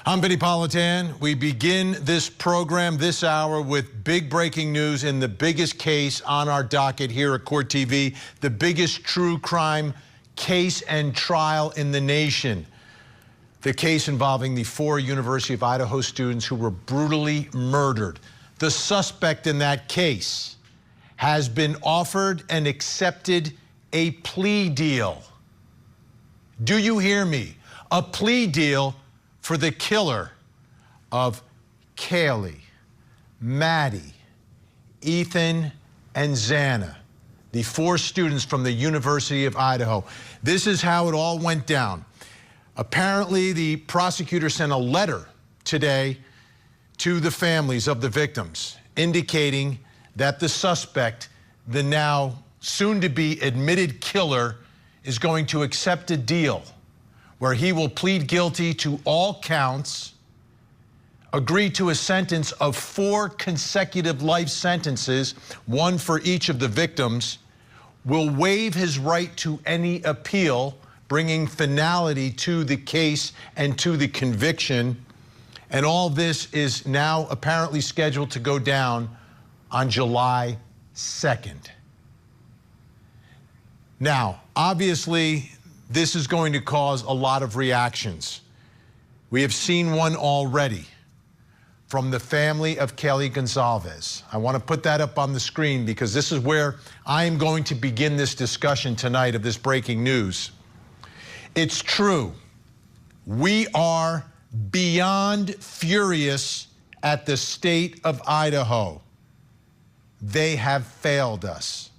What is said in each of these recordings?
I'm Vinny Politan. We begin this program this hour with big breaking news in the biggest case on our docket here at Court TV, the biggest true crime case and trial in the nation. The case involving the 4 University of Idaho students who were brutally murdered. The suspect in that case has been offered and accepted a plea deal. Do you hear me? A plea deal for the killer of Kaylee, Maddie, Ethan, and Xana, the 4 students from the University of Idaho. This is how it all went down. Apparently, the prosecutor sent a letter today to the families of the victims, indicating that the suspect, the now soon-to-be admitted killer, is going to accept a deal where he will plead guilty to all counts, agree to a sentence of 4 consecutive life sentences, 1 for each of the victims, will waive his right to any appeal, bringing finality to the case and to the conviction. And all this is now apparently scheduled to go down on July 2nd. Now, obviously, this is going to cause a lot of reactions. We have seen one already from the family of Kelly Gonzalez. I want to put that up on the screen because this is where I am going to begin this discussion tonight of this breaking news. It's true. We are beyond furious at the state of Idaho. They have failed us.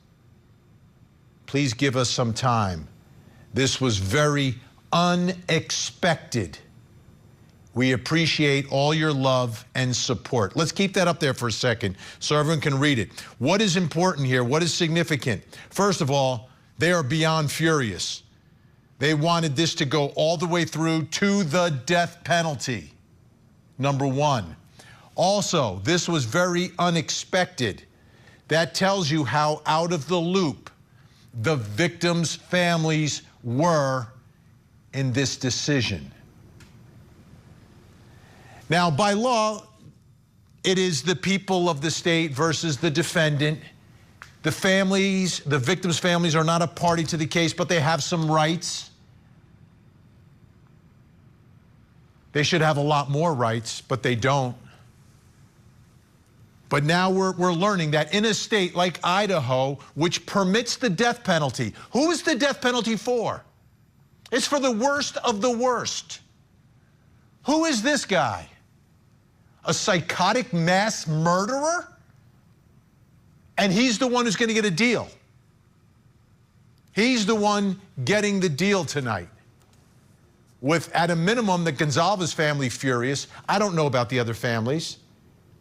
Please give us some time. This was very unexpected. We appreciate all your love and support. Let's keep that up there for a second so everyone can read it. What is important here? What is significant? First of all, they are beyond furious. They wanted this to go all the way through to the death penalty, number 1. Also, this was very unexpected. That tells you how out of the loop the victims' families were in this decision. Now, by law, it is the people of the state versus the defendant. The families, the victims' families are not a party to the case, but they have some rights. They should have a lot more rights, but they don't. But now we're learning that in a state like Idaho, which permits the death penalty, who is the death penalty for? It's for the worst of the worst. Who is this guy? A psychotic mass murderer? And he's the one who's going to get a deal. He's the one getting the deal tonight. With, at a minimum, the Gonzalez family furious. I don't know about the other families.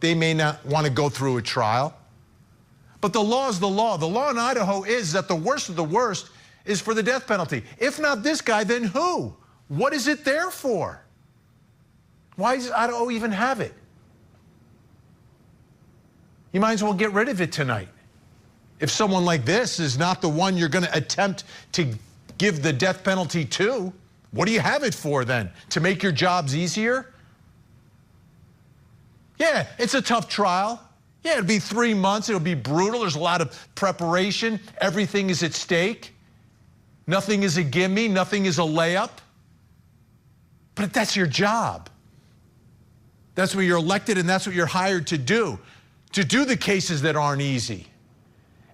They may not want to go through a trial. But the law is the law. The law in Idaho is that the worst of the worst is for the death penalty. If not this guy, then who? What is it there for? Why does Idaho even have it? You might as well get rid of it tonight. If someone like this is not the one you're going to attempt to give the death penalty to, what do you have it for then? To make your jobs easier? Yeah, it's a tough trial. Yeah, it'll be 3 months. It'll be brutal. There's a lot of preparation. Everything is at stake. Nothing is a gimme. Nothing is a layup. But that's your job. That's what you're elected and that's what you're hired to do the cases that aren't easy.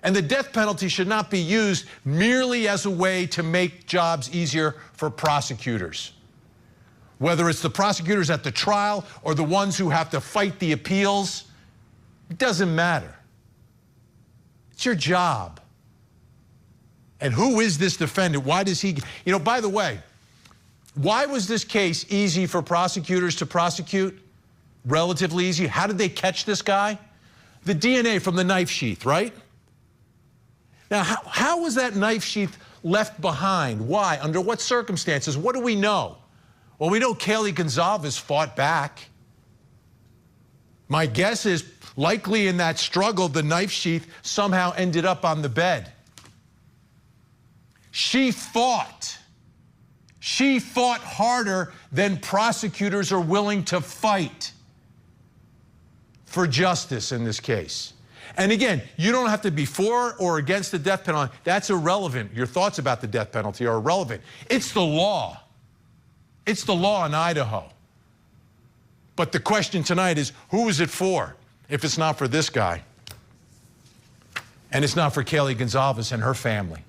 And the death penalty should not be used merely as a way to make jobs easier for prosecutors. Whether it's the prosecutors at the trial or the ones who have to fight the appeals, it doesn't matter. It's your job. And who is this defendant? Why does he, by the way, why was this case easy for prosecutors to prosecute? Relatively easy. How did they catch this guy? The DNA from the knife sheath, right? Now, how was that knife sheath left behind? Why? Under what circumstances? What do we know? Well, we know Kaylee Gonzalez fought back. My guess is likely in that struggle, the knife sheath somehow ended up on the bed. She fought. She fought harder than prosecutors are willing to fight for justice in this case. And again, you don't have to be for or against the death penalty. That's irrelevant. Your thoughts about the death penalty are irrelevant. It's the law. It's the law in Idaho. But the question tonight is, who is it for if it's not for this guy? And it's not for Kaylee Gonzalez and her family.